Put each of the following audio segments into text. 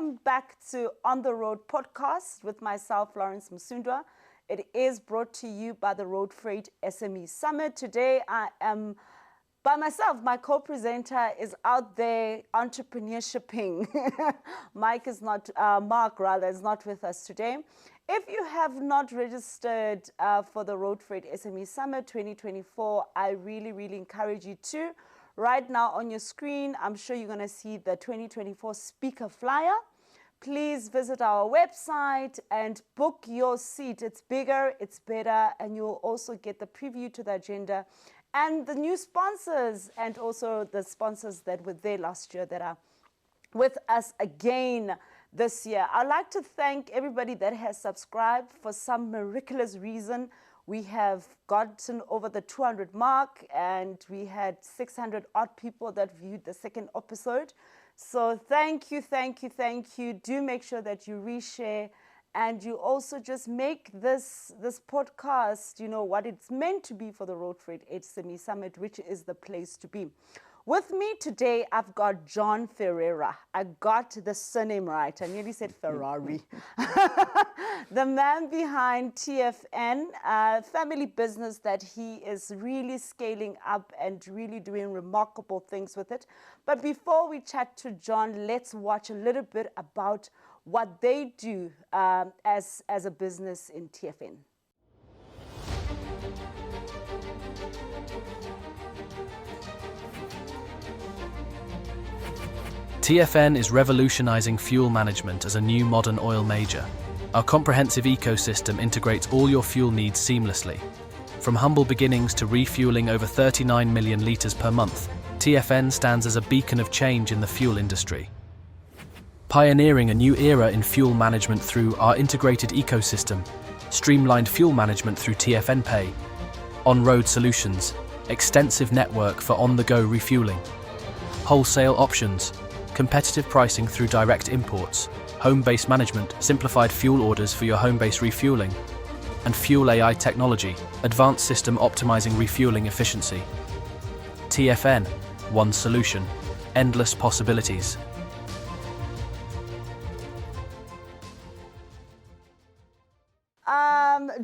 welcome back to On the Road podcast with myself, Lawrence Msundwa. It is brought to you by the Road Freight SME Summit. Today I am by myself. My co-presenter is out there entrepreneurshipping. Mark is not with us today. If you have not registered for the Road Freight SME Summit 2024, I really encourage you to. Right now on your screen, I'm sure you're going to see the 2024 speaker flyer. Please visit our website and book your seat. It's bigger, it's better, and you'll also get the preview to the agenda and the new sponsors and also the sponsors that were there last year that are with us again this year. I'd like to thank everybody that has subscribed. For some miraculous reason, we have gotten over the 200 mark and we had 600 odd people that viewed the second episode. So thank you. Do make sure that you reshare and you also just make this podcast, what it's meant to be for the Road Freight SME Summit, which is the place to be. With me today, I've got John Ferreira. I got the surname right. I nearly said Ferrari. The man behind TFN, a family business that he is really scaling up and really doing remarkable things with it. But before we chat to John, let's watch a little bit about what they do as a business in TFN. TFN is revolutionizing fuel management as a new modern oil major. Our comprehensive ecosystem integrates all your fuel needs seamlessly. From humble beginnings to refueling over 39 million litres per month, TFN stands as a beacon of change in the fuel industry. Pioneering a new era in fuel management through our integrated ecosystem, streamlined fuel management through TFN Pay, on-road solutions, extensive network for on-the-go refueling, wholesale options, competitive pricing through direct imports, home-based management, simplified fuel orders for your home-based refueling, and fuel AI technology, advanced system optimizing refueling efficiency. TFN, one solution, endless possibilities.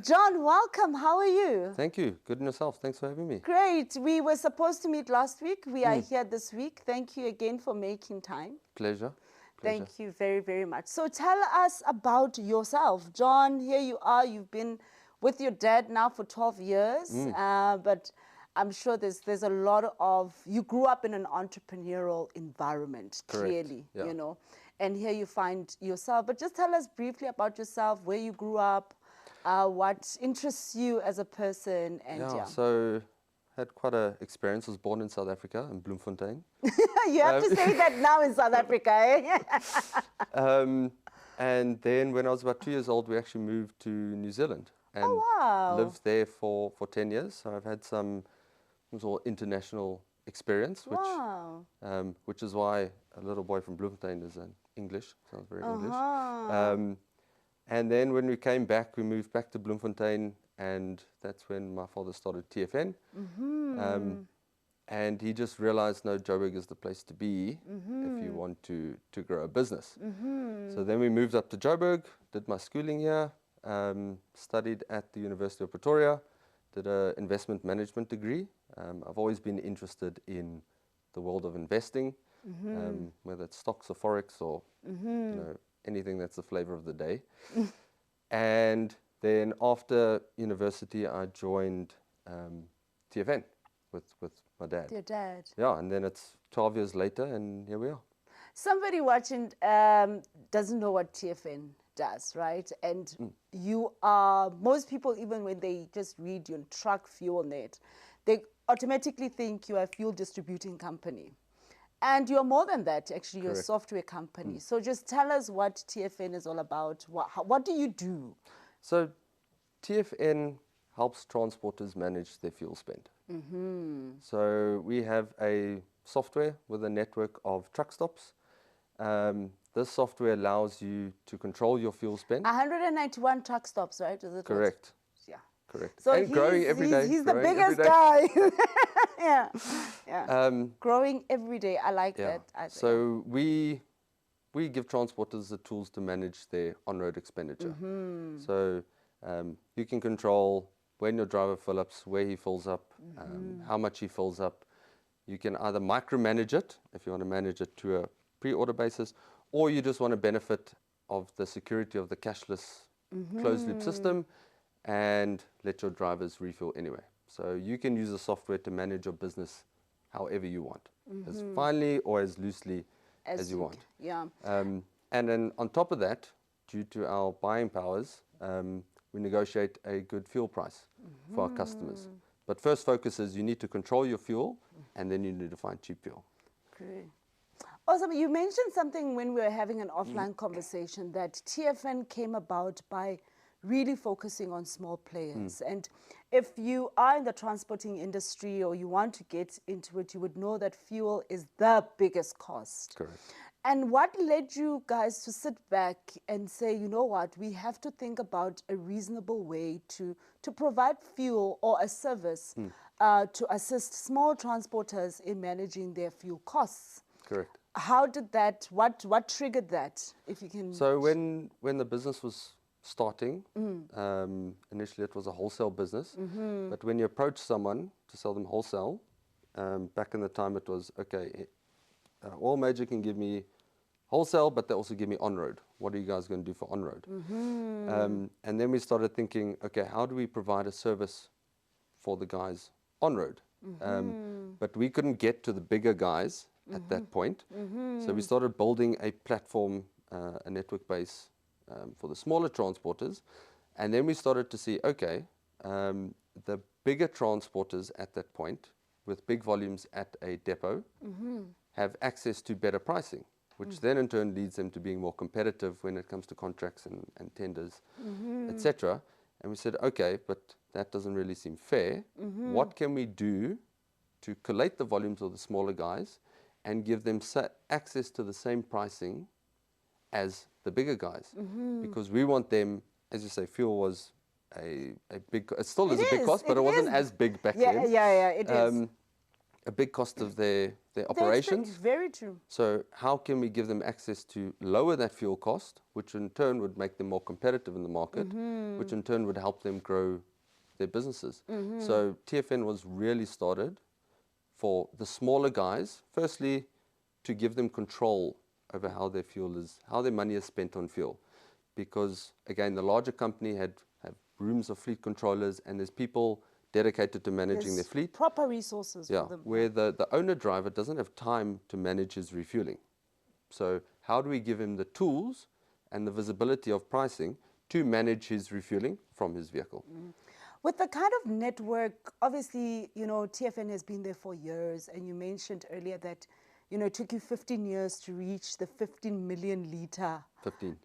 John, welcome. How are you? Thank you. Good in yourself. Thanks for having me. Great. We were supposed to meet last week. We are here this week. Thank you again for making time. Pleasure. Thank you very much. So tell us about yourself. John, here you are. You've been with your dad now for 12 years. But I'm sure there's a lot of, you grew up in an entrepreneurial environment, clearly, yeah. And here you find yourself. But just tell us briefly about yourself, where you grew up, what interests you as a person. And so had quite an experience. I was born in South Africa, in Bloemfontein. You have to say that now in South Africa, eh? And then when I was about 2 years old, we actually moved to New Zealand and lived there for 10 years. So I've had some international experience, which is why a little boy from Bloemfontein is in English. Sounds very English. And then when we came back, we moved back to Bloemfontein, and that's when my father started TFN. And he just realized, no, Joburg is the place to be if you want to grow a business. So then we moved up to Joburg, did my schooling here, studied at the University of Pretoria, did an investment management degree. I've always been interested in the world of investing, whether it's stocks or forex or anything that's the flavor of the day. And then after university, I joined TFN with my dad. Your dad. Yeah, and then it's 12 years later, and here we are. Somebody watching doesn't know what TFN does, right? And you are, most people, even when they just read your truck fuel net, they automatically think you are a fuel distributing company. And you're more than that, actually. You're a software company. So just tell us what TFN is all about. What do you do? So TFN helps transporters manage their fuel spend. So we have a software with a network of truck stops. This software allows you to control your fuel spend. 191 truck stops, right? Is it correct. Yeah. Correct. So and growing every day. He's the biggest guy. Yeah. Growing every day. I like that. So we we give transporters the tools to manage their on-road expenditure. So you can control when your driver fills up, where he fills up, how much he fills up. You can either micromanage it, if you want to manage it to a pre-order basis, or you just want to benefit of the security of the cashless closed-loop system and let your drivers refuel anyway. So you can use the software to manage your business however you want, as finely or as loosely as you want. Yeah. And then on top of that, due to our buying powers, we negotiate a good fuel price for our customers. But first focus is you need to control your fuel, and then you need to find cheap fuel. Great. Awesome. You mentioned something when we were having an offline conversation, that TFN came about by really focusing on small players. And if you are in the transporting industry or you want to get into it, you would know that fuel is the biggest cost. Correct. And what led you guys to sit back and say, you know what, we have to think about a reasonable way to provide fuel or a service to assist small transporters in managing their fuel costs? Correct. How did that, what triggered that, if you can? So when the business was starting, initially it was a wholesale business, but when you approach someone to sell them wholesale, back in the time it was, okay, Oil Major can give me wholesale, but they also give me on-road. What are you guys going to do for on-road? And then we started thinking, okay, how do we provide a service for the guys on-road? But we couldn't get to the bigger guys at that point. So we started building a platform, a network base for the smaller transporters. And then we started to see, okay, the bigger transporters at that point, with big volumes at a depot, have access to better pricing, which then in turn leads them to being more competitive when it comes to contracts and tenders, etc. And we said, okay, but that doesn't really seem fair. What can we do to collate the volumes of the smaller guys and give them access to the same pricing as the bigger guys? Because we want them, as you say, fuel was a big, it still is a big cost, but it wasn't as big back then. Yeah, it is. A big cost of their operations. Very true. So how can we give them access to lower that fuel cost, which in turn would make them more competitive in the market, which in turn would help them grow their businesses. So TFN was really started for the smaller guys, firstly, to give them control over how their fuel is, how their money is spent on fuel. Because again, the larger company have rooms of fleet controllers, and there's people dedicated to managing their fleet. Proper resources for them. Where the owner driver doesn't have time to manage his refueling. So how do we give him the tools and the visibility of pricing to manage his refueling from his vehicle? With the kind of network, obviously, you know, TFN has been there for years, and you mentioned earlier that, you know, it took you 15 years to reach the 15 million litre 15.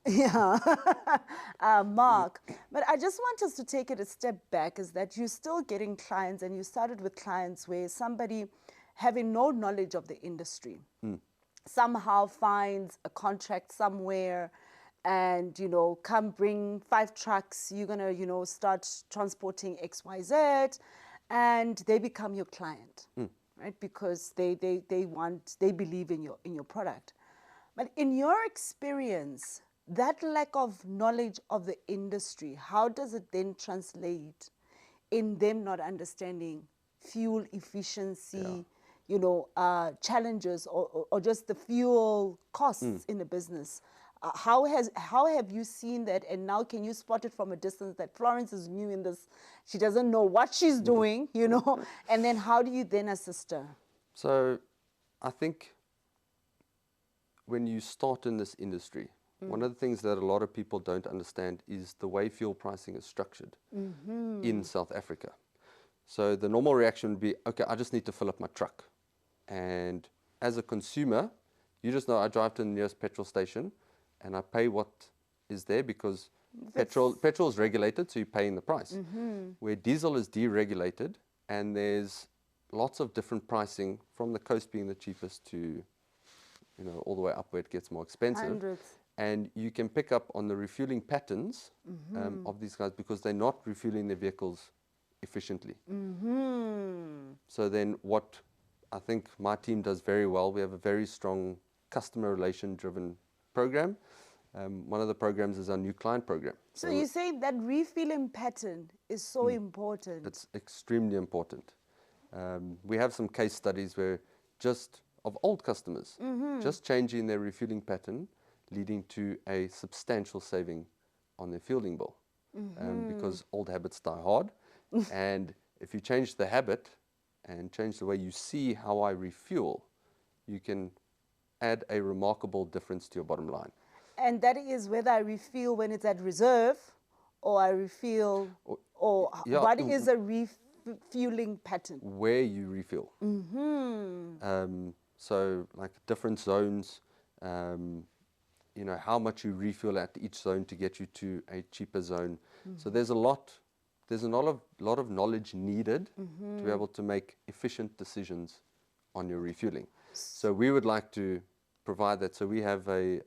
mark. But I just want us to take it a step back, is that you're still getting clients, and you started with clients where somebody having no knowledge of the industry somehow finds a contract somewhere and, you know, come bring 5 trucks, you're going to, you know, start transporting XYZ, and they become your client. Right, because they believe in your product. But in your experience, that lack of knowledge of the industry, how does it then translate in them not understanding fuel efficiency, you know, challenges or just the fuel costs in a business? How have you seen that, and now can you spot it from a distance that Florence is new in this, she doesn't know what she's doing, you know, and then how do you then assist her? So I think when you start in this industry, one of the things that a lot of people don't understand is the way fuel pricing is structured in South Africa. So the normal reaction would be, okay, I just need to fill up my truck. And as a consumer, you just know I drive to the nearest petrol station and I pay what is there, because petrol is regulated, so you're paying the price. Where diesel is deregulated, and there's lots of different pricing, from the coast being the cheapest to, you know, all the way up where it gets more expensive. Hundreds. And you can pick up on the refueling patterns of these guys, because they're not refueling their vehicles efficiently. So then what I think my team does very well, we have a very strong customer relation driven program. One of the programs is our new client program. So you say that refilling pattern is so important. It's extremely important. We have some case studies where just of old customers, just changing their refueling pattern, leading to a substantial saving on their fueling bill. Because old habits die hard. And if you change the habit and change the way you see how I refuel, you can add a remarkable difference to your bottom line. And that is whether I refuel when it's at reserve or I refuel, or what is a refueling pattern? Where you refuel. So like different zones, you know, how much you refuel at each zone to get you to a cheaper zone. So there's a lot of knowledge needed to be able to make efficient decisions on your refueling. So we would like to provide that. So we have a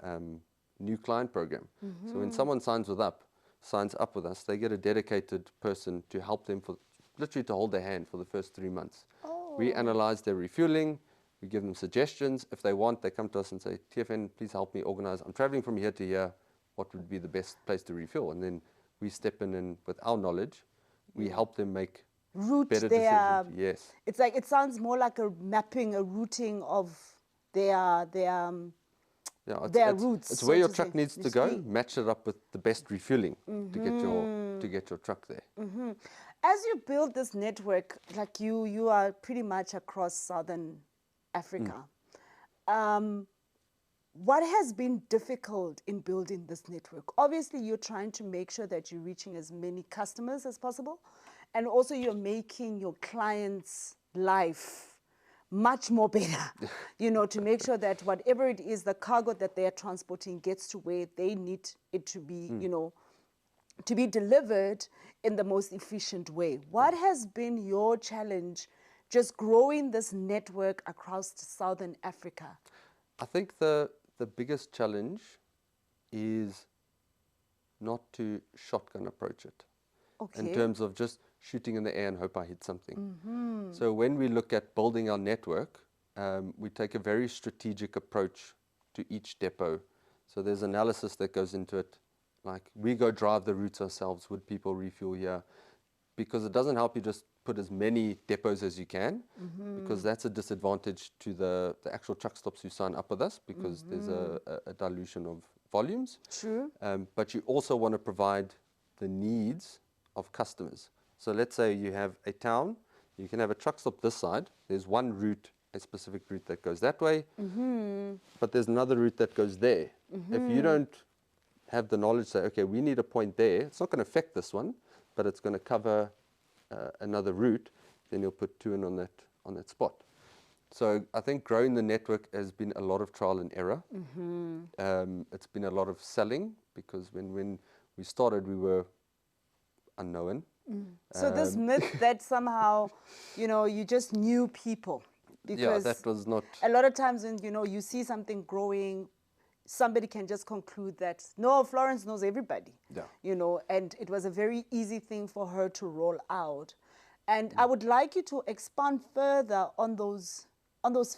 new client program. So when someone signs up with us, they get a dedicated person to help them, for literally to hold their hand for the first 3 months. We analyze their refueling. We give them suggestions. If they want, they come to us and say, TFN, please help me organize. I'm traveling from here to here. What would be the best place to refuel? And then we step in and with our knowledge, we help them make better decisions. Yes. It's like, it sounds more like a mapping, a routing of their routes. It's where your truck needs to go. Match it up with the best refueling to get your truck there. As you build this network, like you are pretty much across Southern Africa. What has been difficult in building this network? Obviously, you're trying to make sure that you're reaching as many customers as possible, and also you're making your clients' life much more better, you know, to make sure that whatever it is, the cargo that they are transporting gets to where they need it to be, you know, to be delivered in the most efficient way. What has been your challenge just growing this network across Southern Africa? I think the biggest challenge is not to shotgun approach it. In terms of just shooting in the air and hope I hit something. So when we look at building our network, we take a very strategic approach to each depot. So there's analysis that goes into it. Like we go drive the routes ourselves. Would people refuel here? Because it doesn't help you just put as many depots as you can, because that's a disadvantage to the actual truck stops who sign up with us, because there's a dilution of volumes. True. But you also want to provide the needs of customers. So let's say you have a town, you can have a truck stop this side, there's one route, a specific route that goes that way, but there's another route that goes there. If you don't have the knowledge, say, okay, we need a point there, it's not going to affect this one, but it's going to cover another route, then you'll put two in on that spot. So I think growing the network has been a lot of trial and error. It's been a lot of selling, because when we started, we were unknown. So this myth that somehow, you know, you just knew people, because that was not. A lot of times when, you know, you see something growing, somebody can just conclude that, no, Florence knows everybody, you know, and it was a very easy thing for her to roll out. And I would like you to expand further on those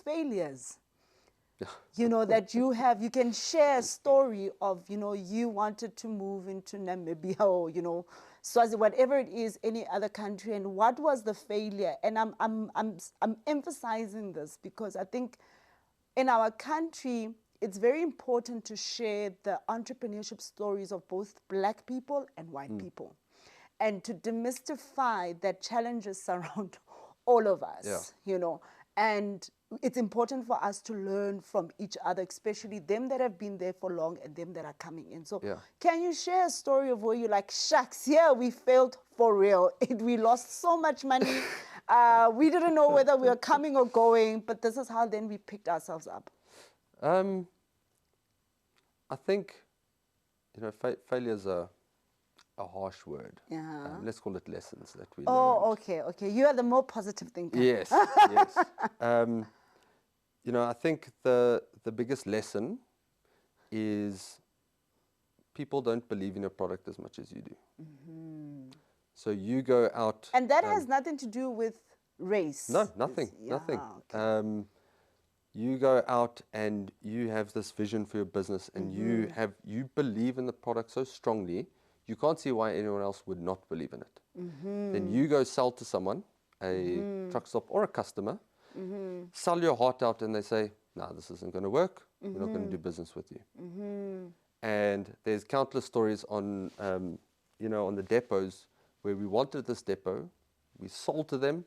failures. You know, that you can share a story of, you know, you wanted to move into Namibia or, you know, Swazi, whatever it is, any other country, and what was the failure? And I'm emphasizing this because I think in our country, it's very important to share the entrepreneurship stories of both Black people and white people, and to demystify that challenges surround all of us, you know. And it's important for us to learn from each other, especially them that have been there for long and them that are coming in. So can you share a story of where you're like, shucks, we failed for real. We lost so much money. We didn't know whether we were coming or going, but this is how then we picked ourselves up. I think, you know, failure is a harsh word. Let's call it lessons that we learned. Oh, okay. You are the more positive thinker. Yes. You know, I think the biggest lesson is people don't believe in your product as much as you do. So you go out. And that has nothing to do with race. No, nothing. Okay. You go out and you have this vision for your business, and you believe in the product so strongly, you can't see why anyone else would not believe in it. Then you go sell to someone, a truck stop or a customer, sell your heart out, and they say, "No, this isn't going to work. We're not going to do business with you." And there's countless stories on, on the depots where we wanted this depot, we sold to them,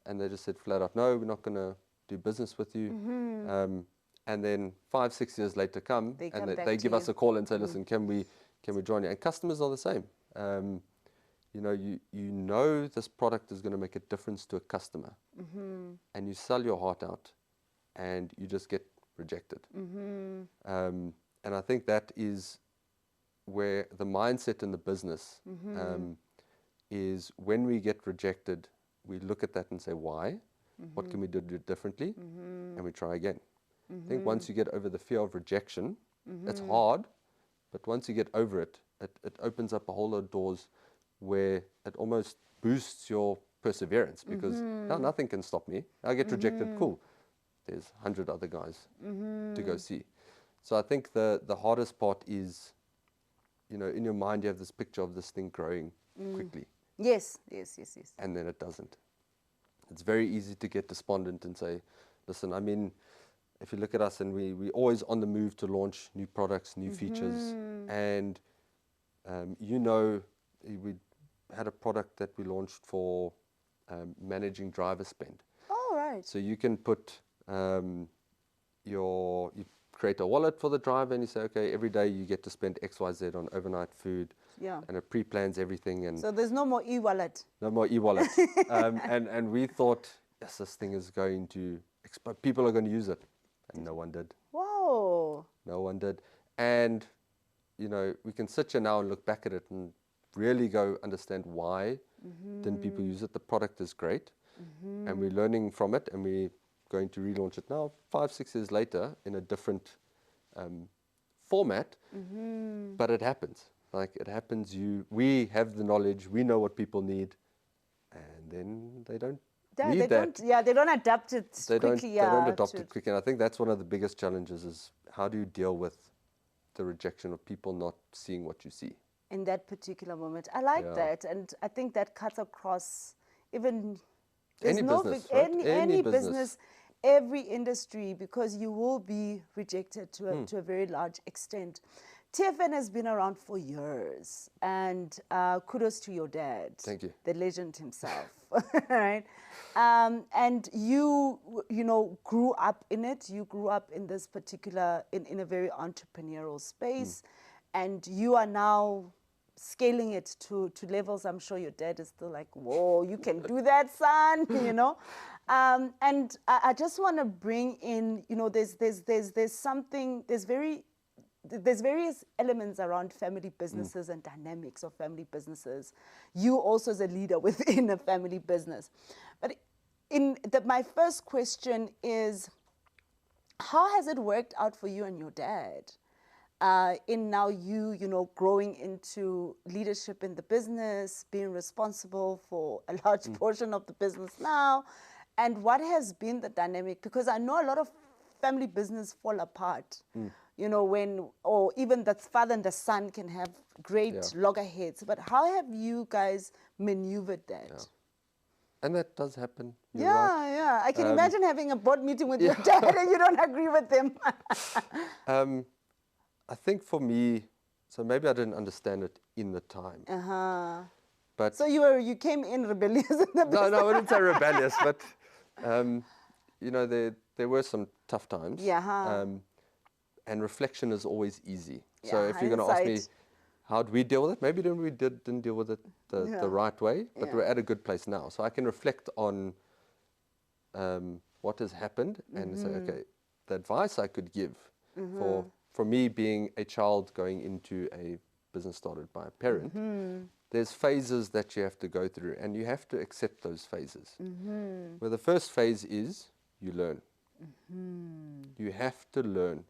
and they just said flat out, "No, we're not going to do business with you." And then 5-6 years later they give us a call and say, "Listen, can we join you?" And customers are the same. You know this product is going to make a difference to a customer, and you sell your heart out, and you just get rejected. And I think that is where the mindset in the business is, when we get rejected, we look at that and say, why? What can we do differently? And we try again. I think once you get over the fear of rejection, it's hard, but once you get over it, it opens up a whole lot of doors where it almost boosts your perseverance, because now nothing can stop me. I get rejected, cool. There's 100 other guys to go see. So I think the hardest part is, in your mind you have this picture of this thing growing quickly. Yes. And then it doesn't. It's very easy to get despondent and say, listen, I mean, if you look at us, and we're always on the move to launch new products, new features, and we had a product that we launched for managing driver spend. Oh, right. So you can put you create a wallet for the driver, and you say, okay, every day you get to spend XYZ on overnight food. Yeah. And it pre-plans everything. And so there's no more e-wallet. No more e-wallet. And we thought, yes, this thing is going to explode. People are going to use it. And no one did. Whoa. No one did. And, we can sit here now and look back at it and really go understand why didn't people use it. The product is great. And we're learning from it, and we're going to relaunch it now 5-6 years later in a different format. But it happens. Like, it happens. We have the knowledge. We know what people need, and then they don't need that. They don't adapt it quickly. They don't adopt it quickly. And I think that's one of the biggest challenges, is how do you deal with the rejection of people not seeing what you see in that particular moment. I like that, and I think that cuts across even any business, right? any business, every industry, because you will be rejected to a very large extent. TFN has been around for years, and kudos to your dad. Thank you. The legend himself, right? And you grew up in it. You grew up in this particular, in a very entrepreneurial space, and you are now scaling it to levels. I'm sure your dad is still like, whoa, you can do that, son, And I just want to bring in, there's various elements around family businesses and dynamics of family businesses. You also as a leader within a family business. But my first question is, how has it worked out for you and your dad in now you growing into leadership in the business, being responsible for a large portion of the business now? And what has been the dynamic? Because I know a lot of family business fall apart. Or even the father and the son can have great loggerheads. But how have you guys maneuvered that? Yeah. And that does happen. You're yeah, right. yeah. I can imagine having a board meeting with your dad and you don't agree with them. I think for me, so maybe I didn't understand it in the time. But so you came in rebellious in the business. No, I wouldn't say rebellious, but there were some tough times. And reflection is always easy. So if you're going to ask me, how did we deal with it? Maybe we didn't deal with it the right way, but we're at a good place now. So I can reflect on what has happened and say, okay, the advice I could give for me being a child going into a business started by a parent, there's phases that you have to go through, and you have to accept those phases. Where the first phase is you learn. You have to learn.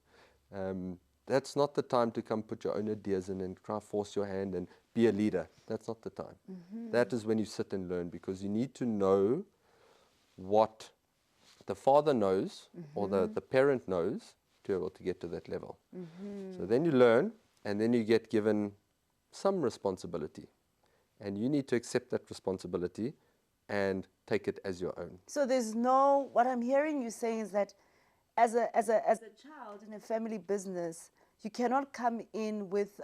That's not the time to come put your own ideas in and try to force your hand and be a leader. That's not the time. That is when you sit and learn, because you need to know what the father knows, or the parent knows, to be able to get to that level. So then you learn, and then you get given some responsibility. And you need to accept that responsibility and take it as your own. So there's no, what I'm hearing you saying is that as a child in a family business, you cannot come in with,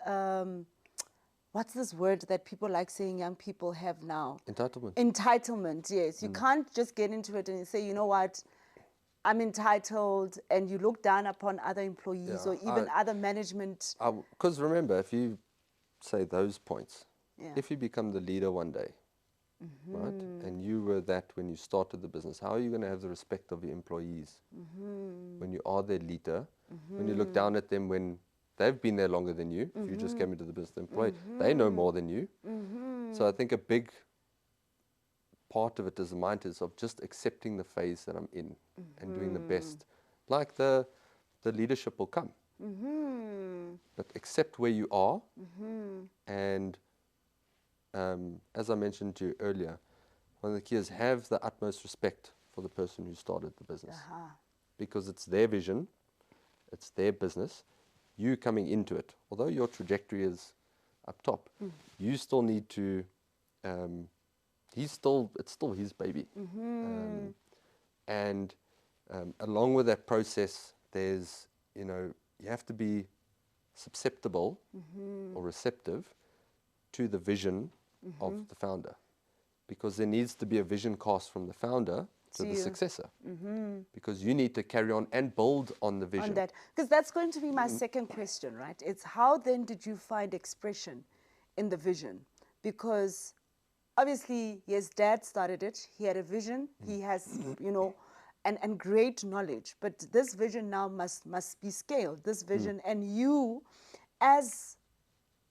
what's this word that people like saying young people have now? Entitlement. Entitlement, yes. You can't just get into it and say, you know what, I'm entitled, and you look down upon other employees or even other management. Because remember, if you say those points, if you become the leader one day, right, and you were that when you started the business, how are you going to have the respect of your employees when you are their leader, when you look down at them when they've been there longer than you, if you just came into the business employed, they know more than you. So I think a big part of it is the mindset of just accepting the phase that I'm in and doing the best. Like the leadership will come. But accept where you are, and as I mentioned to you earlier, one of the keys is have the utmost respect for the person who started the business. Because it's their vision, it's their business, you coming into it, although your trajectory is up top, you still need to, it's still his baby. And along with that process, there's, you have to be susceptible or receptive to the vision of the founder, because there needs to be a vision cast from the founder to the successor, because you need to carry on and build on the vision. Because that's going to be my second question, right? It's how then did you find expression in the vision? Because obviously, yes, Dad started it. He had a vision. He has, and great knowledge. But this vision now must be scaled. This vision, and you, as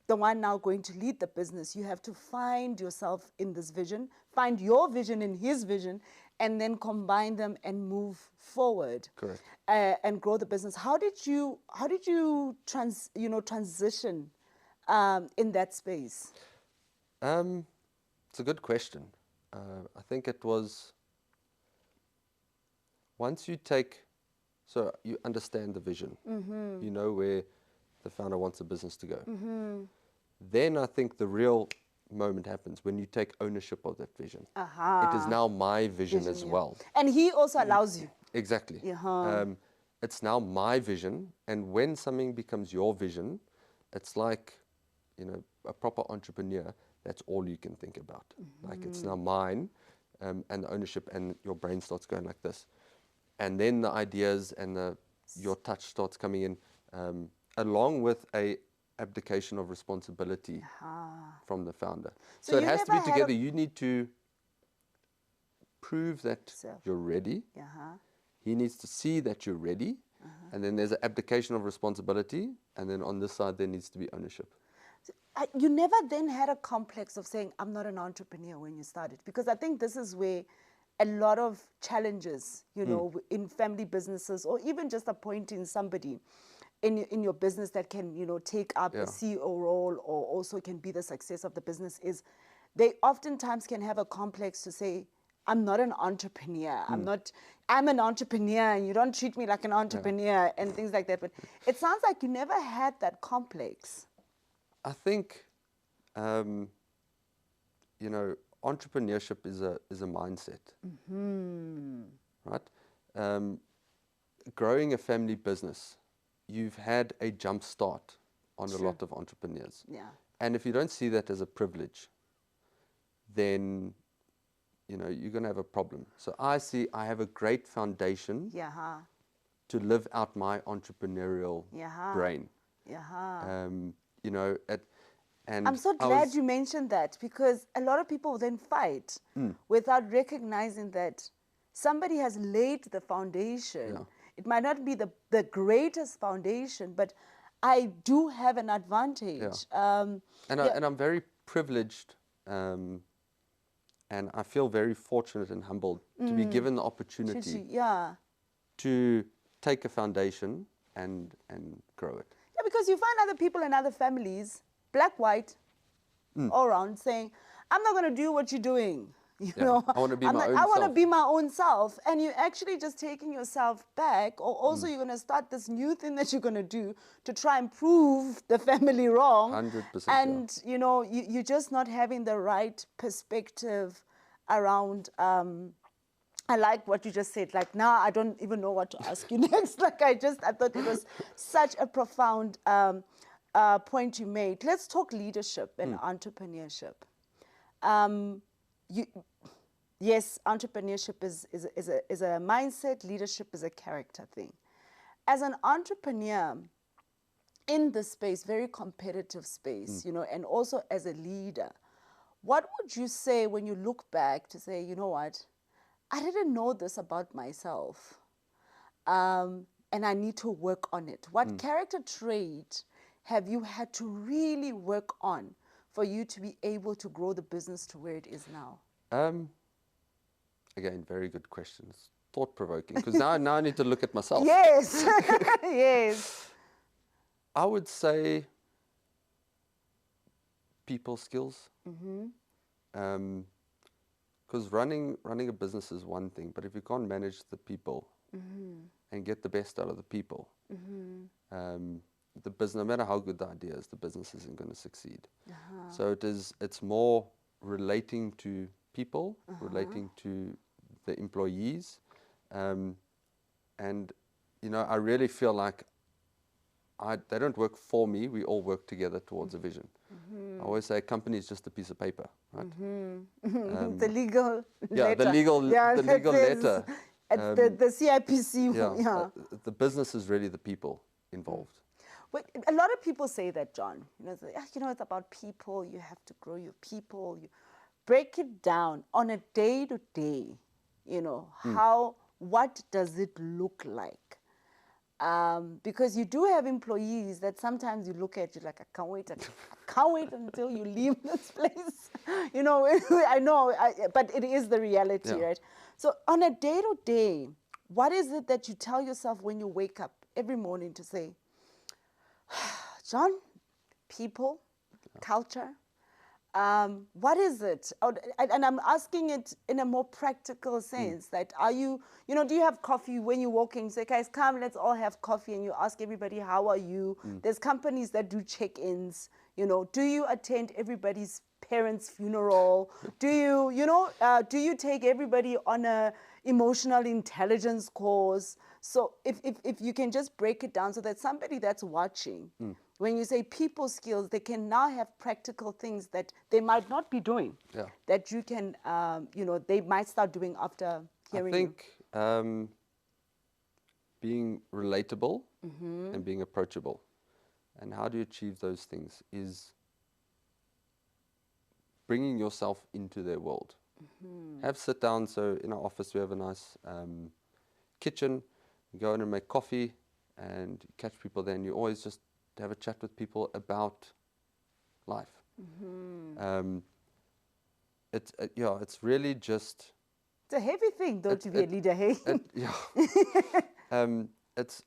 the one now going to lead the business, you have to find yourself in this vision, find your vision in his vision, and then combine them and move forward. Correct. And grow the business. How did you transition in that space? It's a good question. I think it was once you you understand the vision, you know where the founder wants the business to go. Then I think the real moment happens when you take ownership of that vision. It is now my vision as well. And he also allows you. Exactly. It's now my vision, and when something becomes your vision, it's like, a proper entrepreneur, that's all you can think about. Like, it's now mine, and the ownership, and your brain starts going like this. And then the ideas and your touch starts coming in, along with a abdication of responsibility from the founder. So it has to be together. You need to prove that you're ready. He needs to see that you're ready. And then there's an abdication of responsibility. And then on this side, there needs to be ownership. You never then had a complex of saying, I'm not an entrepreneur when you started? Because I think this is where a lot of challenges, in family businesses, or even just appointing somebody in your business that can, take up a CEO role or also can be the success of the business, is they oftentimes can have a complex to say, I'm not an entrepreneur. I'm an entrepreneur, and you don't treat me like an entrepreneur and things like that. But it sounds like you never had that complex. I think, entrepreneurship is a mindset, right? Growing a family business, you've had a jump start on a lot of entrepreneurs. And if you don't see that as a privilege, then, you're going to have a problem. So I have a great foundation to live out my entrepreneurial brain. And I'm so glad you mentioned that, because a lot of people then fight without recognizing that somebody has laid the foundation. It might not be the greatest foundation, but I do have an advantage. And I'm very privileged, and I feel very fortunate and humbled to be given the opportunity to take a foundation and grow it. Yeah, because you find other people in other families, black, white, all around, saying, I'm not going to do what you're doing. You Yeah, know, I wanna be I'm my like, own I want to self. be my own self. And you're actually just taking yourself back, or also Mm. you're going to start this new thing that you're going to do to try and prove the family wrong. 100%, yeah. And, you know, you're just not having the right perspective around, I like what you just said. Like, now I don't even know what to ask you next. Like, I thought it was such a profound point you made. Let's talk leadership and entrepreneurship. Yes, entrepreneurship is a mindset. Leadership is a character thing. As an entrepreneur in this space, very competitive space, you know, and also as a leader, what would you say when you look back to say, you know what, I didn't know this about myself, and I need to work on it. What character trait have you had to really work on for you to be able to grow the business to where it is now? Again, very good questions. Thought-provoking, because now I need to look at myself. Yes, yes. I would say people skills. Because running a business is one thing, but if you can't manage the people and get the best out of the people, the business, no matter how good the idea is, the business isn't going to succeed. So it's more relating to people, relating to the employees, and you know, I really feel like they don't work for me. We all work together towards a vision. I always say a company is just a piece of paper, right? The legal Yeah, letter. the legal letter. At the CIPC. Yeah, the business is really the people involved. But a lot of people say that, John. You know, it's about people. You have to grow your people. You break it down on a day-to-day. You know, what does it look like? Because you do have employees that sometimes you look at, you like, I can't wait until you leave this place. You know, I know, but it is the reality, right? So on a day-to-day, what is it that you tell yourself when you wake up every morning to say, John, people, culture, what is it? And I'm asking it in a more practical sense. That do you have coffee when you walk in? You say, guys, come, let's all have coffee. And you ask everybody, how are you? There's companies that do check-ins. You know, do you attend everybody's parents' funeral? Do you take everybody on a emotional intelligence course? So if you can just break it down so that somebody that's watching, when you say people skills, they can now have practical things that they might not be doing, that you can, they might start doing after hearing you. I think being relatable and being approachable. And how do you achieve those things is bringing yourself into their world. Have sit down. So in our office, we have a nice kitchen. You go in and make coffee and catch people there. And you always just have a chat with people about life. It's really just... It's a heavy thing, though, to be a leader, hey? It's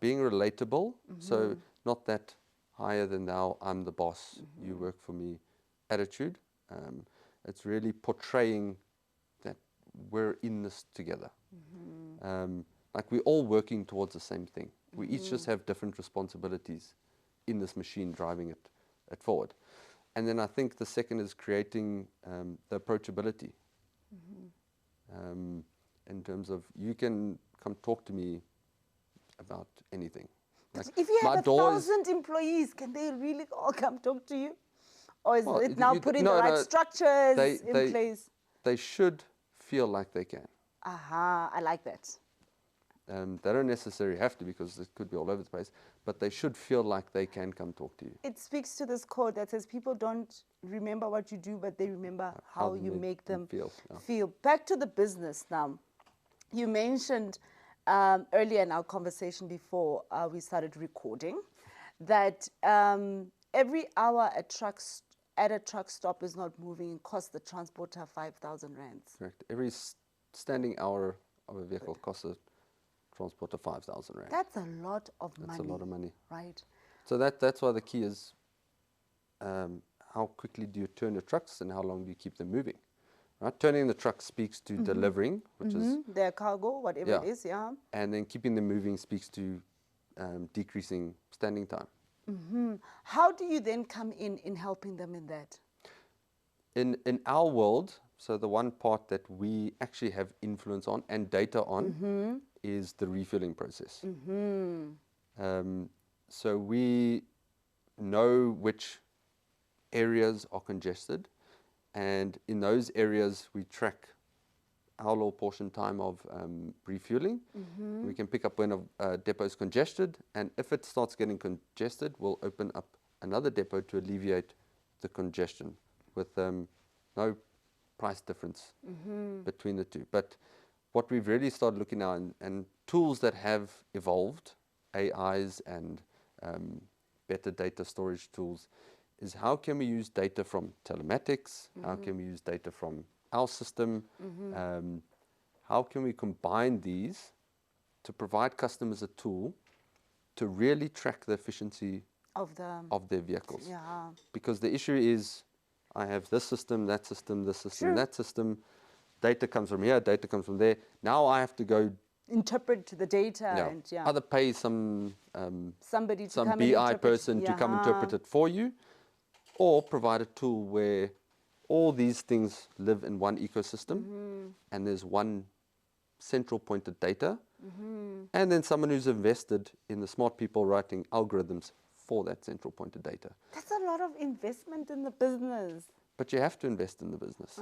being relatable. So not that higher than thou, I'm the boss, you work for me attitude. It's really portraying that we're in this together. Like we're all working towards the same thing. We each just have different responsibilities in this machine driving it forward. And then I think the second is creating the approachability. In terms of, you can come talk to me about anything. Like if you have 1,000 employees, can they really all come talk to you? Or is it now putting the right structures in place? They should feel like they can. I like that. They don't necessarily have to, because it could be all over the place, but they should feel like they can come talk to you. It speaks to this quote that says people don't remember what you do, but they remember how you make them feel. Back to the business now. You mentioned earlier in our conversation before we started recording that every hour at a truck stop is not moving and costs the transporter 5,000 rands. Correct. Every standing hour of a vehicle costs a transporter 5,000 rand. That's a lot of money. That's a lot of money. Right. So that's why the key is how quickly do you turn the trucks and how long do you keep them moving? Right? Turning the truck speaks to delivering, which is Their cargo, whatever it is, yeah. and then keeping them moving speaks to decreasing standing time. How do you then come in helping them in that? In our world, so the one part that we actually have influence on and data on is the refueling process. So we know which areas are congested, and in those areas we track our low portion time of refueling. We can pick up when a depot is congested, and if it starts getting congested, we'll open up another depot to alleviate the congestion with no price difference between the two. But what we've really started looking at, and tools that have evolved, AIs and better data storage tools, is how can we use data from telematics, how can we use data from our system, how can we combine these to provide customers a tool to really track the efficiency Of their vehicles. yeah. Because the issue is, I have this system, that system, this system, Sure. that system, data comes from here, data comes from there. Now I have to go Interpret the data and either pay some somebody to some come and BI interpret. person to come interpret it for you, or provide a tool where all these things live in one ecosystem and there's one central point of data, and then someone who's invested in the smart people writing algorithms for that central point of data. That's a lot of investment in the business. But you have to invest in the business.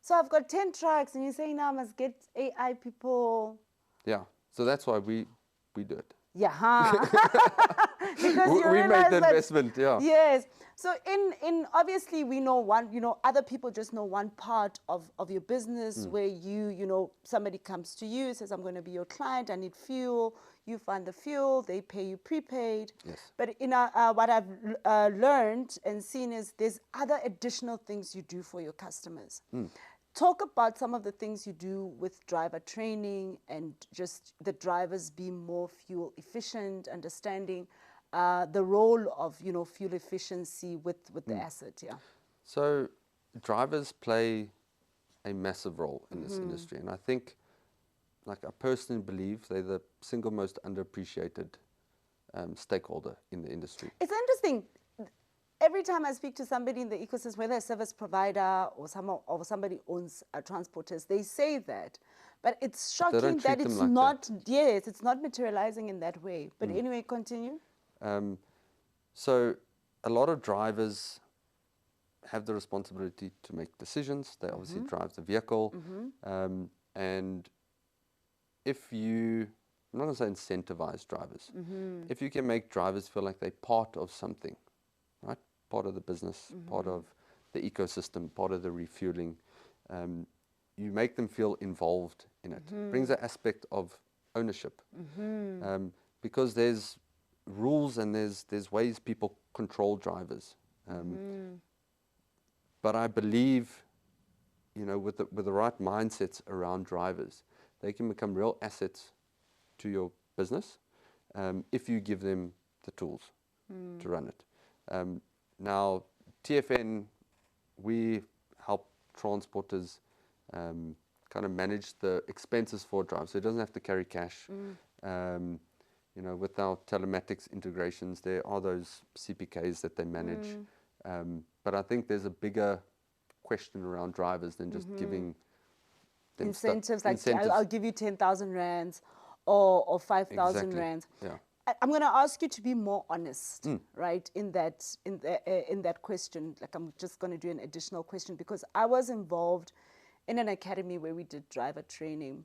So I've got 10 trucks and you say now I must get AI people. Yeah, so that's why we do it. Yeah, because you We realize made the that, investment, yeah. Yes. So in obviously we know one, other people just know one part of your business where somebody comes to you, says, I'm going to be your client, I need fuel. You find the fuel, they pay you prepaid. Yes. But what I've learned and seen is there's other additional things you do for your customers. Talk about some of the things you do with driver training and just the drivers be more fuel efficient, understanding the role of fuel efficiency with the asset. Yeah. So drivers play a massive role in this industry, and I think, I personally believe they're the single most underappreciated stakeholder in the industry. It's interesting. Every time I speak to somebody in the ecosystem, whether a service provider or somebody owns transporters, they say that. But it's shocking that it's not, yes, it's not materializing in that way. But anyway, continue. So a lot of drivers have the responsibility to make decisions. They obviously drive the vehicle. And if you, I'm not going to say incentivize drivers, if you can make drivers feel like they're part of something, right? Part of the business, part of the ecosystem, part of the refueling, you make them feel involved in it. Brings an aspect of ownership, because there's rules and there's ways people control drivers. But I believe, with the right mindsets around drivers, they can become real assets to your business if you give them the tools to run it. Now, TFN, we help transporters kind of manage the expenses for drivers, so it doesn't have to carry cash. With our telematics integrations, there are those CPKs that they manage. But I think there's a bigger question around drivers than just giving them incentives, incentives. I'll give you 10,000 rands or 5,000 Exactly. rands. Yeah. I'm going to ask you to be more honest, right, in that question. I'm just going to do an additional question because I was involved in an academy where we did driver training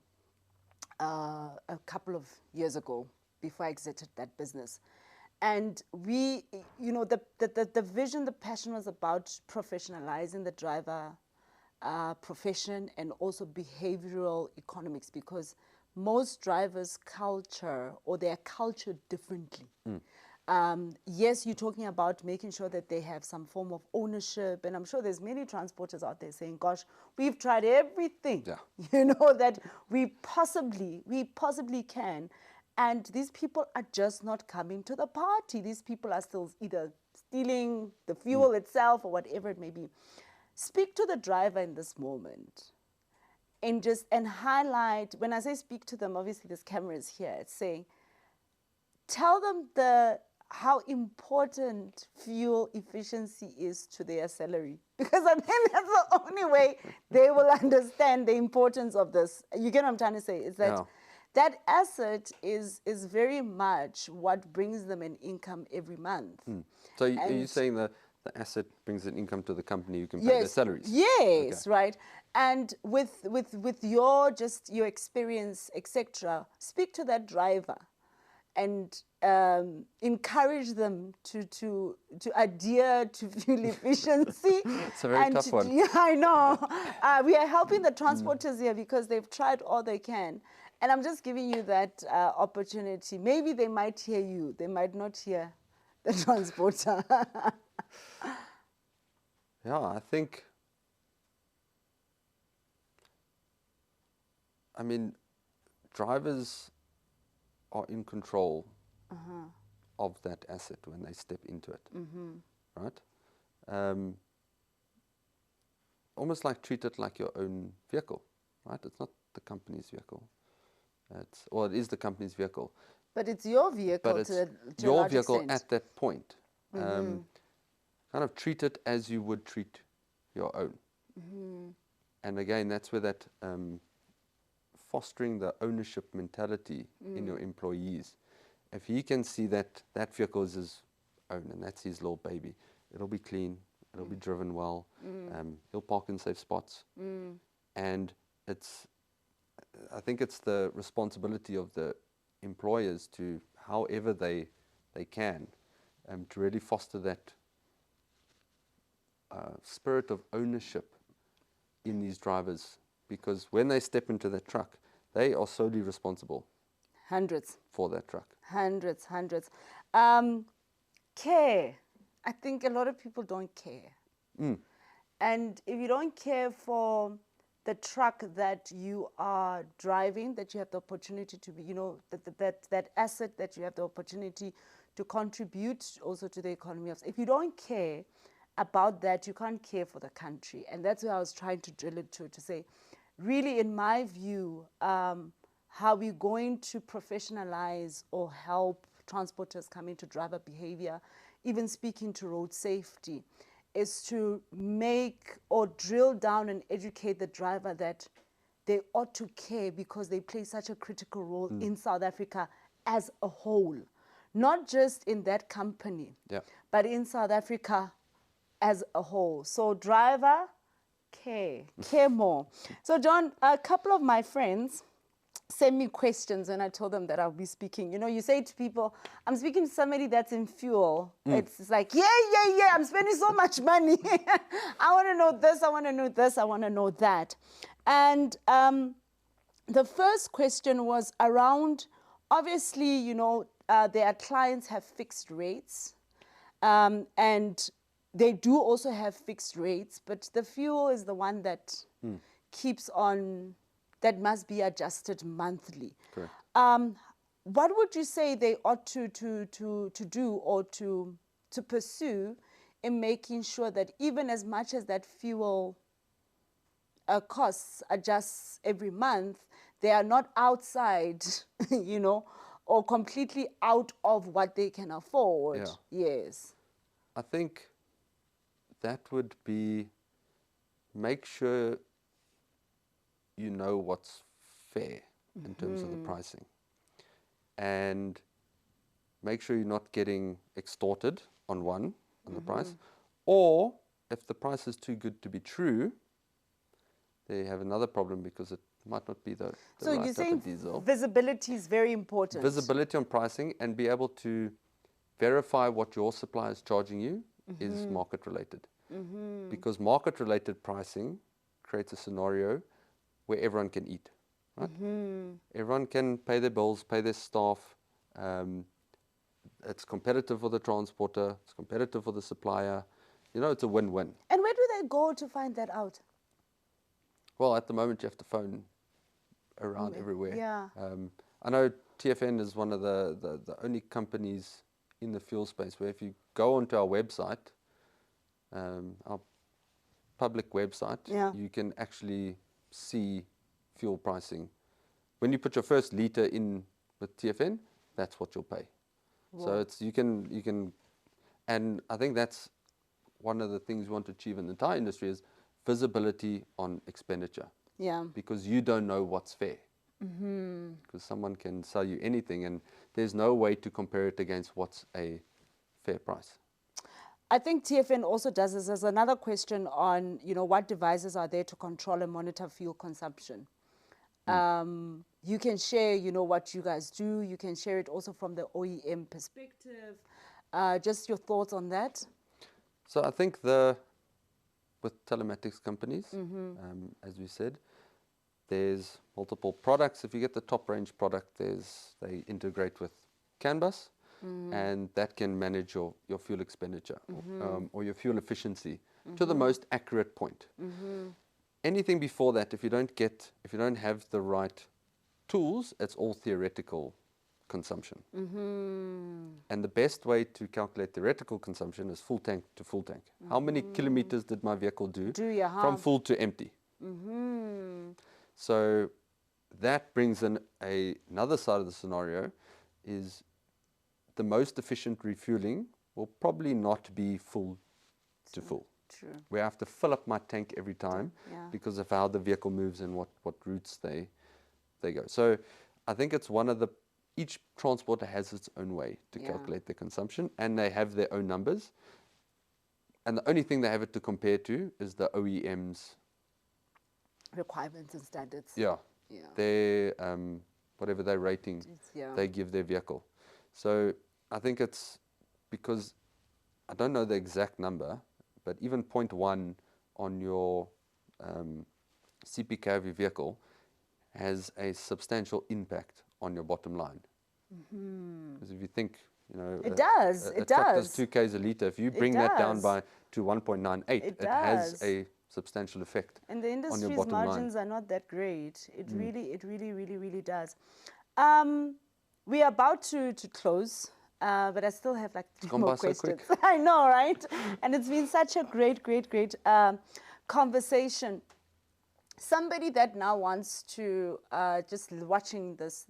a couple of years ago before I exited that business. And we, the vision, the passion was about professionalizing the driver profession and also behavioral economics, because most drivers culture or they are cultured differently. Yes, you're talking about making sure that they have some form of ownership, and I'm sure there's many transporters out there saying, gosh, we've tried everything, that we possibly can, and these people are just not coming to the party. These people are still either stealing the fuel itself or whatever it may be. Speak to the driver in this moment and highlight, when I say speak to them, obviously this camera is here, it's saying, tell them how important fuel efficiency is to their salary. Because I think that's the only way they will understand the importance of this. You get what I'm trying to say? Is that that asset is very much what brings them an income every month. So are you saying that the asset brings an income to the company who can pay their salaries? Yes, right. And with your experience, etc., speak to that driver and encourage them to adhere to fuel efficiency. It's a very tough one. Yeah, I know. We are helping the transporters here because they've tried all they can. And I'm just giving you that opportunity. Maybe they might hear you. They might not hear the transporter. Yeah, I think, I mean, drivers are in control of that asset when they step into it, right? Almost like treat it like your own vehicle, right? It's not the company's vehicle. It is the company's vehicle. But it's your vehicle. But it's to your vehicle extent. at that point. Kind of treat it as you would treat your own. And again, that's where that fostering the ownership mentality in your employees. If he can see that that vehicle is his own and that's his little baby, it'll be clean, it'll be driven well, he'll park in safe spots. And I think it's the responsibility of the employers to, however they can, to really foster that spirit of ownership in these drivers, because when they step into that truck, they are solely responsible. Hundreds. For that truck. Hundreds. Care. I think a lot of people don't care. And if you don't care for the truck that you are driving, that you have the opportunity to be, that asset that you have the opportunity to contribute also to the economy of, if you don't care about that, you can't care for the country. And that's where I was trying to drill it to say, really, in my view, how we're going to professionalize or help transporters come into driver behavior, even speaking to road safety, is to make or drill down and educate the driver that they ought to care because they play such a critical role in South Africa as a whole. Not just in that company, but in South Africa as a whole. So driver, care more. So John, a couple of my friends send me questions and I told them that I'll be speaking. You say to people, I'm speaking to somebody that's in fuel. It's like, yeah, I'm spending so much money. I want to know this, I want to know this, I want to know that. And the first question was around, obviously, their clients have fixed rates and they do also have fixed rates, but the fuel is the one that keeps on, that must be adjusted monthly. Correct. What would you say they ought to do or to pursue in making sure that even as much as that fuel costs adjusts every month, they are not outside, or completely out of what they can afford? Yes. I think that would be, make sure you know what's fair in terms of the pricing, and make sure you're not getting extorted on the price, or if the price is too good to be true, they have another problem because it might not be the so right you're type saying of diesel. Visibility is very important. Visibility on pricing and be able to verify what your supplier is charging you is market related. Because market related pricing creates a scenario where everyone can eat, right? Everyone can pay their bills, pay their staff. It's competitive for the transporter, it's competitive for the supplier. It's a win-win. And where do they go to find that out? Well, at the moment you have to phone around everywhere. Yeah. I know TFN is one of the only companies in the fuel space, where if you go onto our website, our public website, you can actually see fuel pricing. When you put your first litre in with TFN, that's what you'll pay. Whoa. So it's you can, and I think that's one of the things we want to achieve in the entire industry is visibility on expenditure. Yeah. Because you don't know what's fair. Because someone can sell you anything, and there's no way to compare it against what's a fair price. I think TFN also does this. There's another question on, what devices are there to control and monitor fuel consumption. You can share, what you guys do. You can share it also from the OEM perspective. Just your thoughts on that. So I think with telematics companies, as we said, there's multiple products. If you get the top range product, they integrate with CAN bus, and that can manage your fuel expenditure or your fuel efficiency to the most accurate point. Anything before that, if you don't have the right tools, it's all theoretical consumption. And the best way to calculate theoretical consumption is full tank to full tank. How many kilometers did my vehicle do from full to empty? So that brings in another side of the scenario is the most efficient refueling will probably not be full to full. True. Where I have to fill up my tank every time because of how the vehicle moves and what routes they go. So I think it's each transporter has its own way to calculate their consumption, and they have their own numbers. And the only thing they have it to compare to is the OEM's requirements and standards. Yeah. Their whatever their rating they give their vehicle. So I think it's because I don't know the exact number, but even 0.1 on your CPK of your vehicle has a substantial impact on your bottom line. Because if you think, it does. A truck does 2 k's a litre. If you bring that down to 1.98, it has a substantial effect. And the industry's margins are not that great. It really does. We are about to close, but I still have like 3 more questions. So I know, right? And it's been such a great conversation. Somebody that now wants to just watching this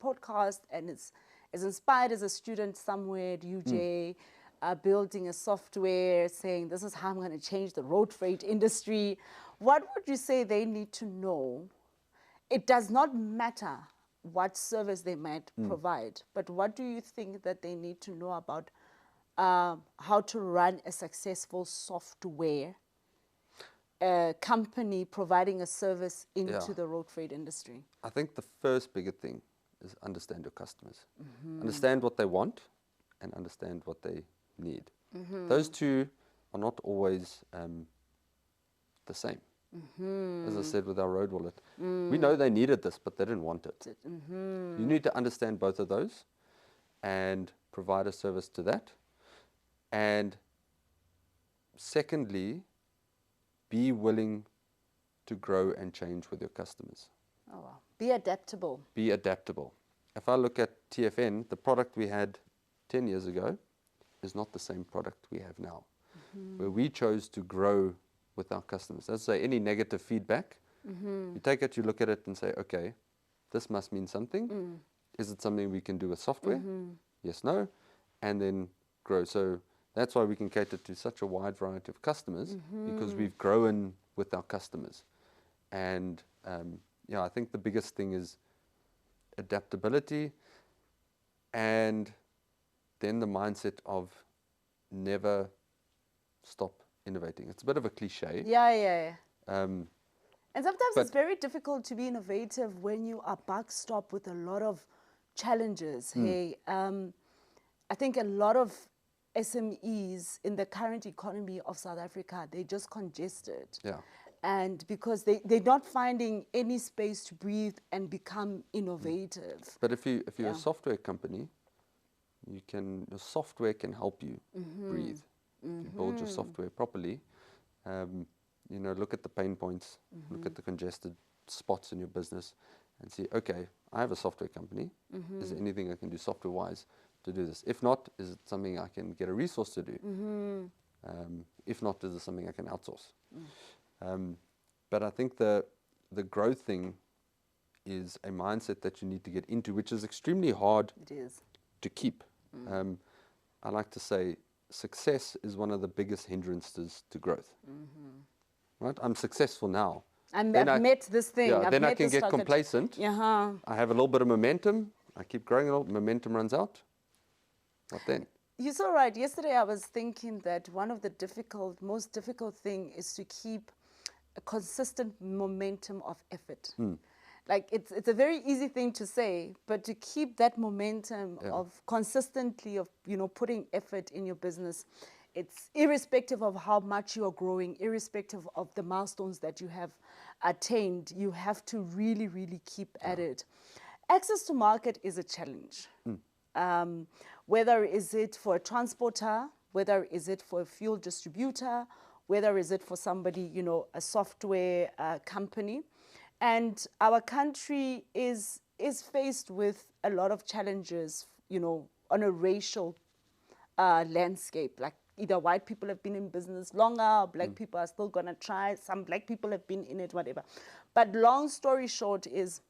podcast and is inspired as a student somewhere at UJ, building a software, saying this is how I'm going to change the road freight industry. What would you say they need to know? It does not matter what service they might provide, but what do you think that they need to know about how to run a successful software company providing a service into the road freight industry? I think the first bigger thing is understand your customers. Understand what they want and understand what they need. Those two are not always the same. As I said with our road wallet, we know they needed this, but they didn't want it. You need to understand both of those and provide a service to that. And secondly, be willing to grow and change with your customers. Oh, wow. Be adaptable. Be adaptable. If I look at TFN, the product we had 10 years ago is not the same product we have now. Where we chose to grow with our customers. Let's say any negative feedback, you take it, you look at it and say, okay, this must mean something. Is it something we can do with software? Yes, no. And then grow. So that's why we can cater to such a wide variety of customers, because we've grown with our customers. And I think the biggest thing is adaptability, and then the mindset of never stop innovating. It's a bit of a cliche. Yeah. And sometimes it's very difficult to be innovative when you are backstopped with a lot of challenges. I think a lot of SMEs in the current economy of South Africa, they're just congested. Yeah. And because they're not finding any space to breathe and become innovative. But if you're a software company, your software can help you breathe. If you build your software properly, look at the pain points, look at the congested spots in your business and see, okay, I have a software company. Is there anything I can do software-wise to do this? If not, is it something I can get a resource to do? If not, is it something I can outsource? But I think the growth thing is a mindset that you need to get into, which is extremely hard to keep. I like to say success is one of the biggest hindrances to growth. Right? I'm successful now. I've met this thing. Yeah, I've then I met can this get target. complacent. I have a little bit of momentum. I keep growing a little. Momentum runs out. What then? You're so right. Yesterday I was thinking that one of the most difficult thing is to keep a consistent momentum of effort. Like it's a very easy thing to say, but to keep that momentum of consistently of putting effort in your business, it's irrespective of how much you are growing, irrespective of the milestones that you have attained, you have to really, really keep at it. Access to market is a challenge. Whether is it for a transporter, whether is it for a fuel distributor, whether is it for somebody, a software company. And our country is faced with a lot of challenges, on a racial landscape. Like either white people have been in business longer, or black people are still going to try. Some black people have been in it, whatever. But long story short is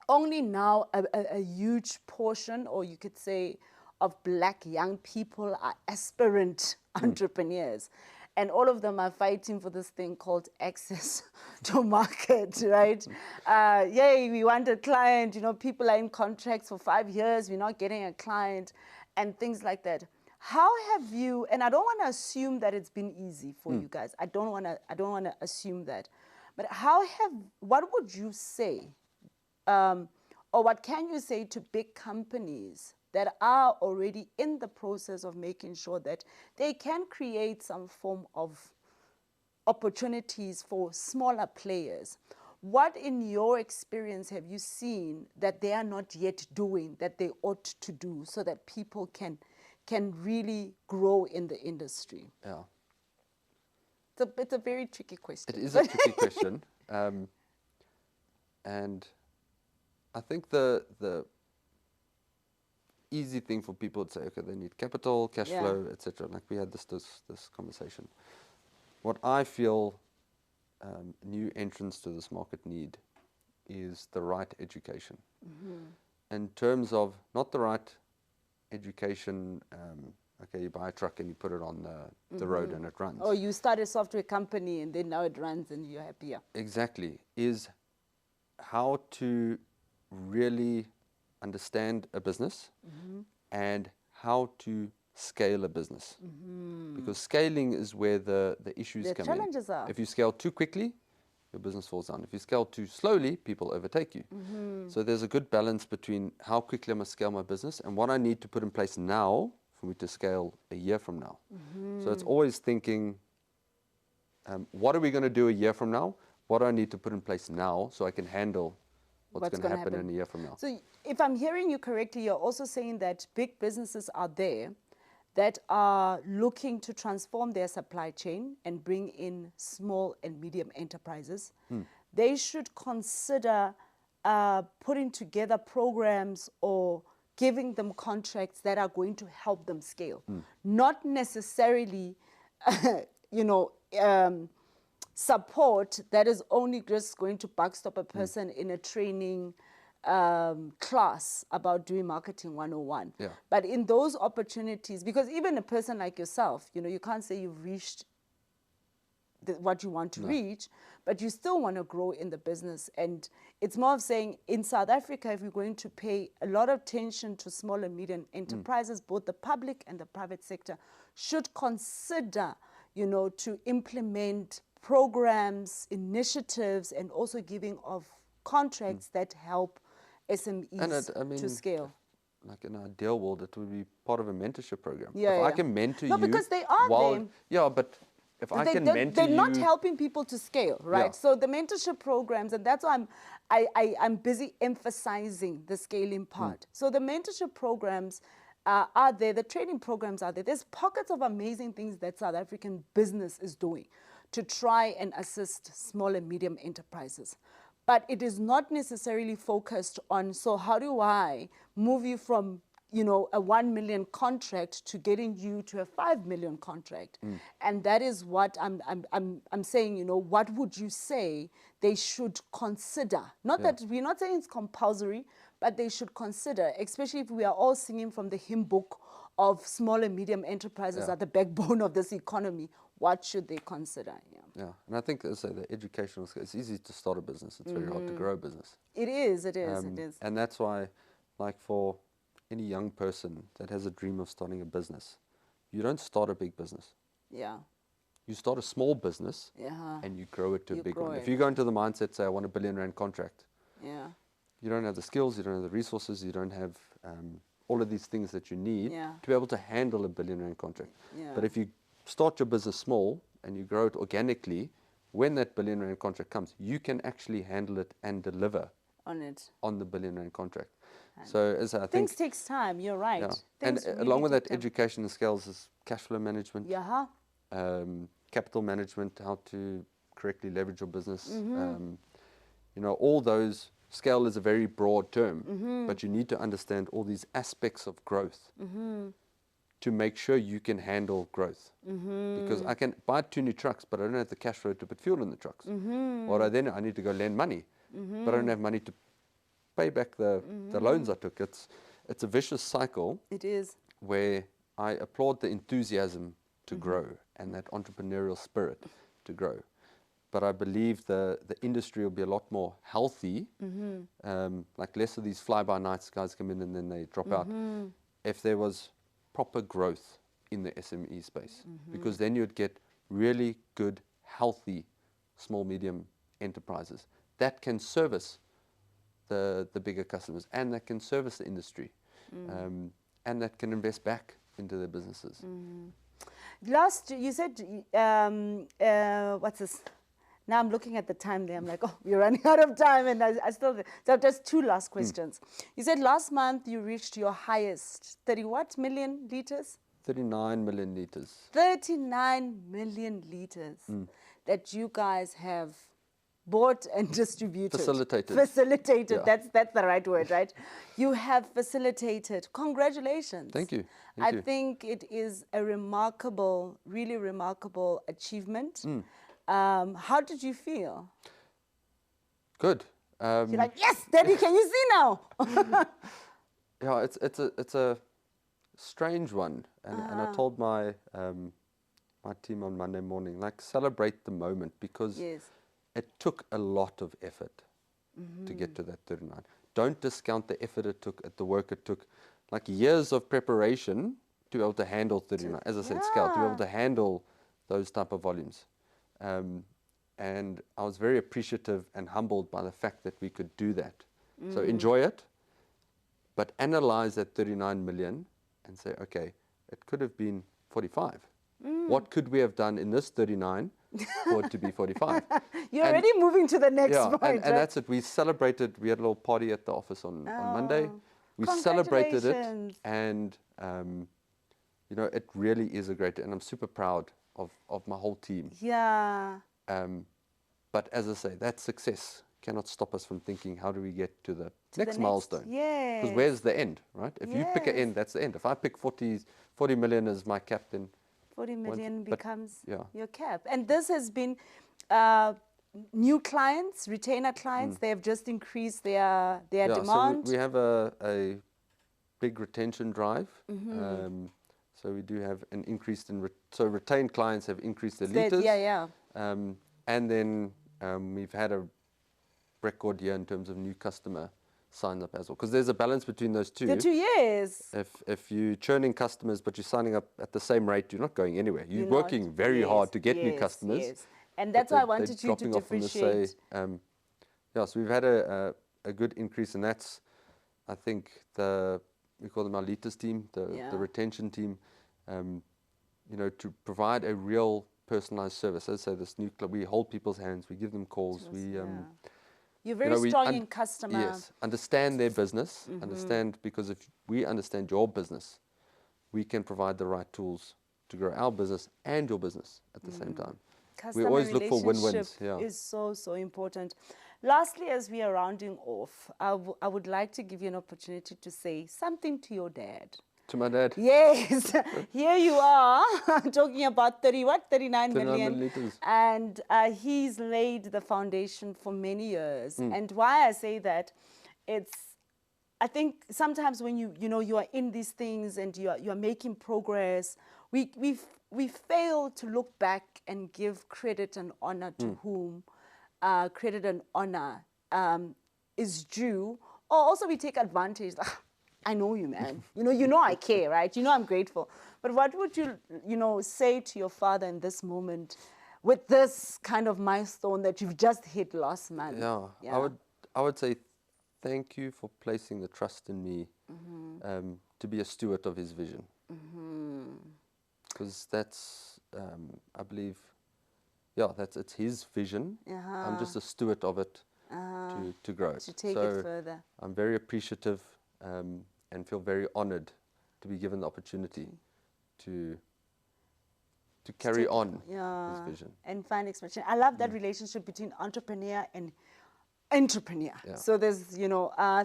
only now a huge portion, or you could say, of black young people are aspirant entrepreneurs. And all of them are fighting for this thing called access to market, right? Yay, we want a client. People are in contracts for 5 years. We're not getting a client and things like that. How have you, and I don't want to assume that it's been easy for you guys. I don't want to assume that. But what would you say, or what can you say to big companies that are already in the process of making sure that they can create some form of opportunities for smaller players? What in your experience have you seen that they are not yet doing that they ought to do so that people can really grow in the industry? Yeah. It's a very tricky question. It is a tricky question. And I think the easy thing for people to say, okay, they need capital, cash flow, etc. Like we had this conversation. What I feel new entrants to this market need is the right education. In terms of not the right education, okay, you buy a truck and you put it on the road and it runs. Or you start a software company and then now it runs and you're happier. Exactly. Is how to really understand a business and how to scale a business. Because scaling is where the issues come in. The challenges are. If you scale too quickly, your business falls down. If you scale too slowly, people overtake you. So there's a good balance between how quickly I must scale my business and what I need to put in place now for me to scale a year from now. So it's always thinking, what are we going to do a year from now? What do I need to put in place now so I can handle what's going to happen in a year from now? So if I'm hearing you correctly, you're also saying that big businesses are there that are looking to transform their supply chain and bring in small and medium enterprises. They should consider putting together programs or giving them contracts that are going to help them scale. Not necessarily, support that is only just going to backstop a person in a training class about doing marketing 101. But in those opportunities, because even a person like yourself, you can't say you've reached what you want to reach, but you still want to grow in the business. And it's more of saying in South Africa, if we're going to pay a lot of attention to small and medium enterprises, both the public and the private sector should consider, to implement programs, initiatives, and also giving of contracts that help SMEs to scale. Like in an ideal world, it would be part of a mentorship program. If I can mentor you. No, because they are them. Yeah, but if I can mentor you. They're not helping people to scale, right? So the mentorship programs, and that's why I'm busy emphasizing the scaling part. So the mentorship programs are there, the training programs are there. There's pockets of amazing things that South African business is doing to try and assist small and medium enterprises. But it is not necessarily focused on, so how do I move you from, you know, a 1 million contract to getting you to a 5 million contract. And that is what I'm saying, you know, what would you say they should consider? Not that we're not saying it's compulsory, but they should consider, especially if we are all singing from the hymn book of small and medium enterprises are the backbone of this economy. What should they consider? Yeah, and I think as I say, the educational skill, it's easy to start a business. It's very hard to grow a business. It is, it is. And that's why, like for any young person that has a dream of starting a business, you don't start a big business. Yeah. You start a small business and you grow it to a big one. If you go into the mindset, say, I want a R1 billion contract, you don't have the skills, you don't have the resources, you don't have all of these things that you need to be able to handle a R1 billion contract. But if you start your business small and you grow it organically, when that R1 billion contract comes, you can actually handle it and deliver on the R1 billion contract. So as I think things takes time, you're right. Yeah. And really along with that, education and skills is cash flow management, capital management, how to correctly leverage your business. You know, all those. Scale is a very broad term, but you need to understand all these aspects of growth to make sure you can handle growth. Because I can buy 2 new trucks, but I don't have the cash flow to put fuel in the trucks. Or I need to go lend money, but I don't have money to pay back the loans I took. It's a vicious cycle. It is. Where I applaud the enthusiasm to grow and that entrepreneurial spirit to grow. But I believe the industry will be a lot more healthy, like less of these fly-by-nights guys come in and then they drop out. If there was proper growth in the SME space, because then you'd get really good, healthy, small, medium enterprises that can service the bigger customers and that can service the industry and that can invest back into their businesses. Last, you said, what's this? Now I'm looking at the time there. I'm like, oh, we're running out of time. And I still, so just 2 last questions. You said last month you reached your highest, 30 what million liters? 39 million liters. 39 million liters that you guys have bought and distributed. Facilitated. Yeah. That's the right word, right? You have facilitated. Congratulations. Thank you. I think it is a remarkable, really remarkable achievement. How did you feel? Good. You're like, yes, Daddy, can you see now? Yeah, it's a strange one, and I told my my team on Monday morning, like, celebrate the moment, because it took a lot of effort to get to that 39. Don't discount the effort it took, the work it took, like years of preparation to be able to handle 39. As I said, scale, to be able to handle those type of volumes. And I was very appreciative and humbled by the fact that we could do that. So enjoy it, but analyze that 39 million and say, okay, it could have been 45. What could we have done in this 39 for it to be 45? You're already moving to the next point. And that's it. We celebrated. We had a little party at the office on Monday. We celebrated it, and you know, it really is a great. And I'm super proud of my whole team. Yeah. But as I say, that success cannot stop us from thinking, how do we get to the next milestone? Yeah. Because where's the end, right? If you pick an end, that's the end. If I pick 40 million as my cap, then 40 million becomes your cap. And this has been new clients, retainer clients. They have just increased their demand. So we have a big retention drive. So we do have an increase in so retained clients have increased their liters. And then we've had a record year in terms of new customer sign up as well, because there's a balance between those two. The 2 years. If you're churning customers but you're signing up at the same rate, you're not going anywhere. You're working very hard to get new customers. And that's why I wanted you to differentiate. So we've had a good increase, and that's, I think, we call them our liters team, the retention team, you know, to provide a real personalized service. As I say, this new club, we hold people's hands, we give them calls, You're very strong in customer. Yes, understand their business, understand, because if we understand your business, we can provide the right tools to grow our business and your business at the same time. Customer we always look for win-wins. Is so important. Lastly, as we are rounding off, I would like to give you an opportunity to say something to your dad. To my dad. Yes, here you are talking about 39 39 million. milliliters. And he's laid the foundation for many years. And why I say that, I think sometimes when you are in these things and you are making progress, we fail to look back and give credit and honor to whom credit and honor is due. Or also we take advantage. I know you, man. You know I care, right? You know I'm grateful. But what would you say to your father in this moment with this kind of milestone that you've just hit last month? Yeah. I would say thank you for placing the trust in me to be a steward of his vision. Because that's, I believe, it's his vision. I'm just a steward of it to grow it. To take it further. I'm very appreciative and feel very honored to be given the opportunity to carry on his vision. And find expression. I love that relationship between entrepreneur and entrepreneur. Yeah. So there's,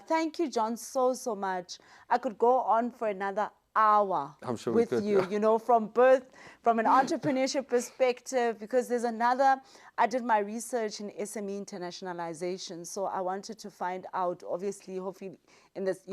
thank you, John, so much. I could go on for another hour I'm sure with we could, you, from an entrepreneurship perspective, because there's I did my research in SME internationalization. So I wanted to find out, obviously, hopefully in this,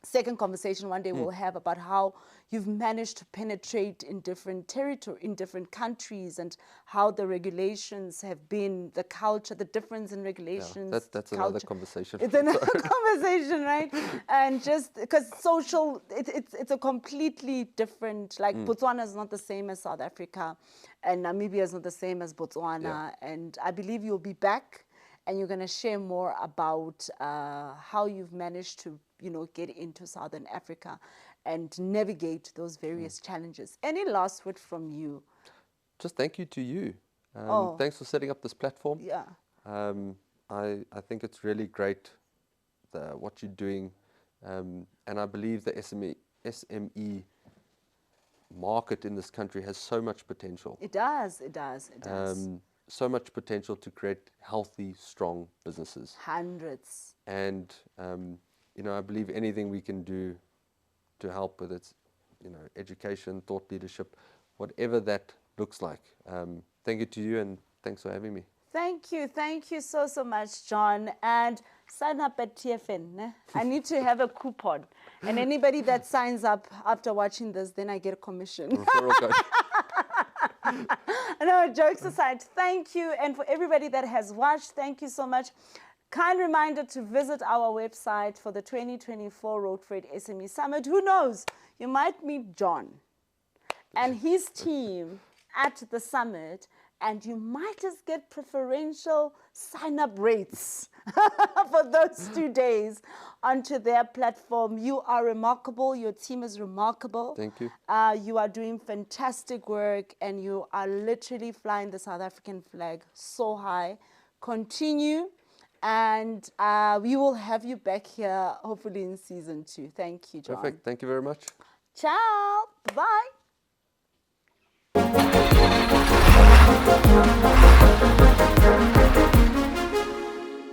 second conversation one day we'll have about how you've managed to penetrate in different territory, in different countries, and how the regulations have been, the culture, the difference in regulations. Yeah, that's another conversation. It's another conversation, right? And just because social, it's a completely different, like Botswana is not the same as South Africa, and Namibia is not the same as Botswana. And I believe you'll be back and you're going to share more about how you've managed to get into Southern Africa and navigate those various challenges. Any last word from you? Just thank you to you. Thanks for setting up this platform. Yeah. I think it's really great what you're doing, and I believe the SME market in this country has so much potential. It does. So much potential to create healthy, strong businesses. Hundreds. And I believe anything we can do to help with its, education, thought leadership, whatever that looks like. Thank you to you, and thanks for having me. Thank you so much, John. And sign up at TFN. Ne? I need to have a coupon. And anybody that signs up after watching this, then I get a commission. Referral code. No, jokes aside, thank you. And for everybody that has watched, thank you so much. Kind reminder to visit our website for the 2024 Road Freight SME Summit. Who knows? You might meet John and his team at the summit, and you might just get preferential sign-up rates for those 2 days onto their platform. You are remarkable. Your team is remarkable. Thank you. You are doing fantastic work, and you are literally flying the South African flag so high. Continue. And we will have you back here, hopefully in season 2. Thank you, John. Perfect. Thank you very much. Ciao. Bye.